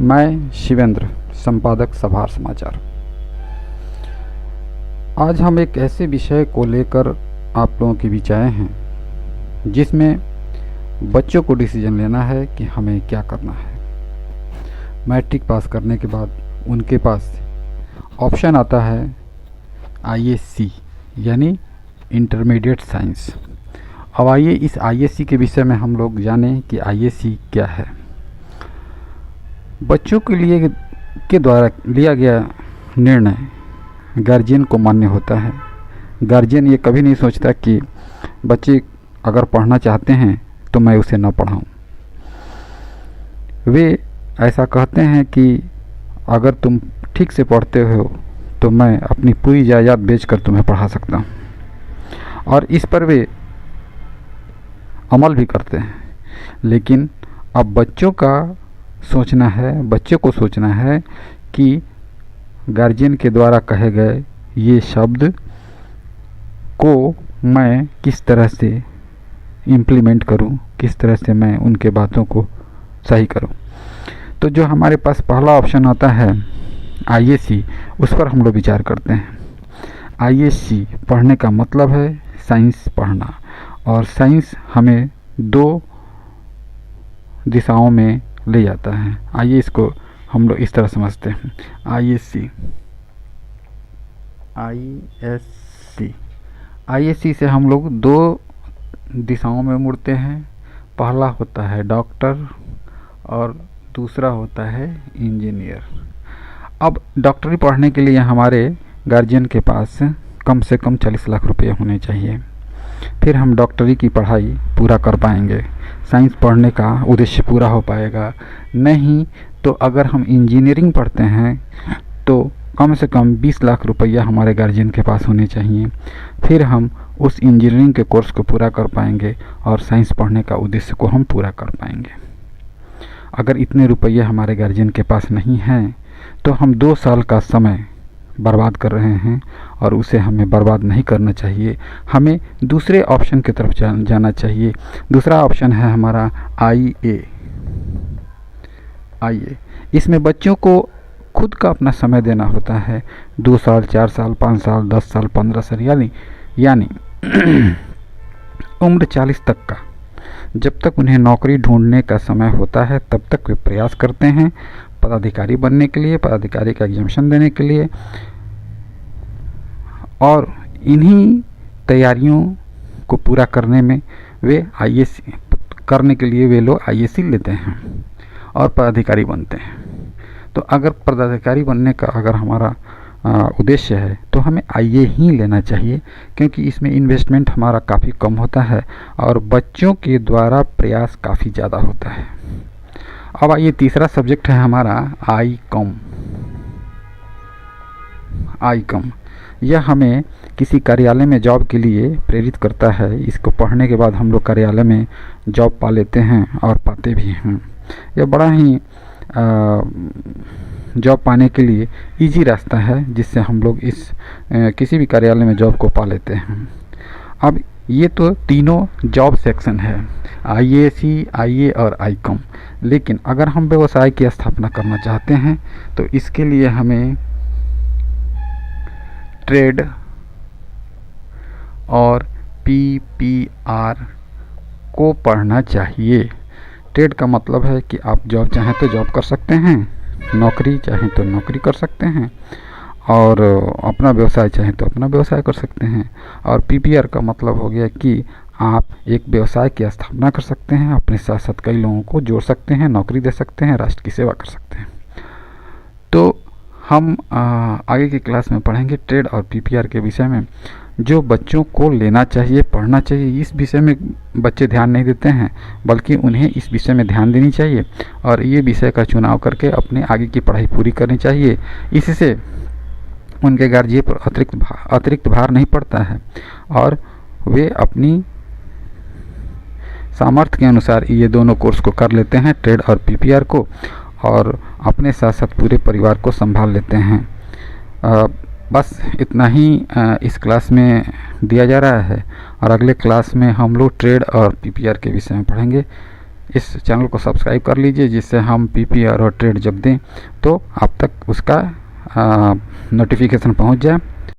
मैं शिवेंद्र, संपादक सभार समाचार। आज हम एक ऐसे विषय को लेकर आप लोगों के बीच आए हैं जिसमें बच्चों को डिसीजन लेना है कि हमें क्या करना है। मैट्रिक पास करने के बाद उनके पास ऑप्शन आता है आईएससी यानी इंटरमीडिएट साइंस। अब आइए इस आईएससी के विषय में हम लोग जानें कि आईएससी क्या है। बच्चों के लिए के द्वारा लिया गया निर्णय गार्जियन को मान्य होता है। गार्जियन ये कभी नहीं सोचता कि बच्चे अगर पढ़ना चाहते हैं तो मैं उसे न पढ़ाऊं। वे ऐसा कहते हैं कि अगर तुम ठीक से पढ़ते हो तो मैं अपनी पूरी जायदाद बेचकर तुम्हें पढ़ा सकता हूं, और इस पर वे अमल भी करते हैं। लेकिन अब बच्चों को सोचना है कि गार्जियन के द्वारा कहे गए ये शब्द को मैं किस तरह से इम्प्लीमेंट करूं, किस तरह से मैं उनके बातों को सही करूं। तो जो हमारे पास पहला ऑप्शन आता है आईएससी, उस पर हम लोग विचार करते हैं। आईएससी पढ़ने का मतलब है साइंस पढ़ना, और साइंस हमें दो दिशाओं में ले जाता है। आइए इसको हम लोग इस तरह समझते हैं। आईएससी से हम लोग दो दिशाओं में मुड़ते हैं। पहला होता है डॉक्टर और दूसरा होता है इंजीनियर। अब डॉक्टरी पढ़ने के लिए हमारे गार्जियन के पास कम से कम 40 लाख रुपये होने चाहिए, फिर हम डॉक्टरी की पढ़ाई पूरा कर पाएंगे, साइंस पढ़ने का उद्देश्य पूरा हो पाएगा। नहीं तो अगर हम इंजीनियरिंग पढ़ते हैं तो कम से कम 20 लाख रुपया हमारे गार्जियन के पास होने चाहिए, फिर हम उस इंजीनियरिंग के कोर्स को पूरा कर पाएंगे और साइंस पढ़ने का उद्देश्य को हम पूरा कर पाएंगे। अगर इतने रुपये हमारे गार्जियन के पास नहीं हैं तो हम 2 साल का समय बर्बाद कर रहे हैं, और उसे हमें बर्बाद नहीं करना चाहिए। हमें दूसरे ऑप्शन की तरफ जाना चाहिए। दूसरा ऑप्शन है हमारा आईए। इसमें बच्चों को खुद का अपना समय देना होता है। 2 साल, 4 साल, 5 साल, 10 साल, 15 साल यानी उम्र 40 तक का, जब तक उन्हें नौकरी ढूंढने का समय होता है तब तक वे प्रयास करते हैं पदाधिकारी बनने के लिए, पदाधिकारी का एग्जामिनेशन देने के लिए, और इन्हीं तैयारियों को पूरा करने में वे आईएससी करने के लिए वे लोग आईएससी लेते हैं और पदाधिकारी बनते हैं। तो अगर पदाधिकारी बनने का अगर हमारा उद्देश्य है तो हमें आईए ही लेना चाहिए, क्योंकि इसमें इन्वेस्टमेंट हमारा काफ़ी कम होता है और बच्चों के द्वारा प्रयास काफ़ी ज़्यादा होता है। अब आइए तीसरा सब्जेक्ट है हमारा आईकॉम। यह हमें किसी कार्यालय में जॉब के लिए प्रेरित करता है। इसको पढ़ने के बाद हम लोग कार्यालय में जॉब पा लेते हैं और पाते भी हैं। यह बड़ा ही जॉब पाने के लिए इजी रास्ता है, जिससे हम लोग किसी भी कार्यालय में जॉब को पा लेते हैं। अब ये तो तीनों जॉब सेक्शन है, आईएससी, आईए और आईकॉम। लेकिन अगर हम व्यवसाय की स्थापना करना चाहते हैं तो इसके लिए हमें ट्रेड और पीपीआर को पढ़ना चाहिए। ट्रेड का मतलब है कि आप जॉब चाहें तो जॉब कर सकते हैं, नौकरी चाहें तो नौकरी कर सकते हैं, और अपना व्यवसाय चाहें तो अपना व्यवसाय कर सकते हैं। और पीपीआर का मतलब हो गया कि आप एक व्यवसाय की स्थापना कर सकते हैं, अपने साथ साथ कई लोगों को जोड़ सकते हैं, नौकरी दे सकते हैं, राष्ट्र की सेवा कर सकते हैं। तो हम आगे की क्लास में पढ़ेंगे ट्रेड और पीपीआर के विषय में। जो बच्चों को लेना चाहिए, पढ़ना चाहिए, इस विषय में बच्चे ध्यान नहीं देते हैं, बल्कि उन्हें इस विषय में ध्यान देनी चाहिए और ये विषय का चुनाव करके अपने आगे की पढ़ाई पूरी करनी चाहिए। इससे उनके गार्जियन पर अतिरिक्त भार नहीं पड़ता है और वे अपनी सामर्थ्य के अनुसार ये दोनों कोर्स को कर लेते हैं, ट्रेड और पीपीआर को, और अपने साथ साथ पूरे परिवार को संभाल लेते हैं। बस इतना ही इस क्लास में दिया जा रहा है, और अगले क्लास में हम लोग ट्रेड और पीपीआर के विषय में पढ़ेंगे। इस चैनल को सब्सक्राइब कर लीजिए, जिससे हम पीपीआर और ट्रेड जब दें तो आप तक उसका नोटिफिकेशन पहुंच जाए।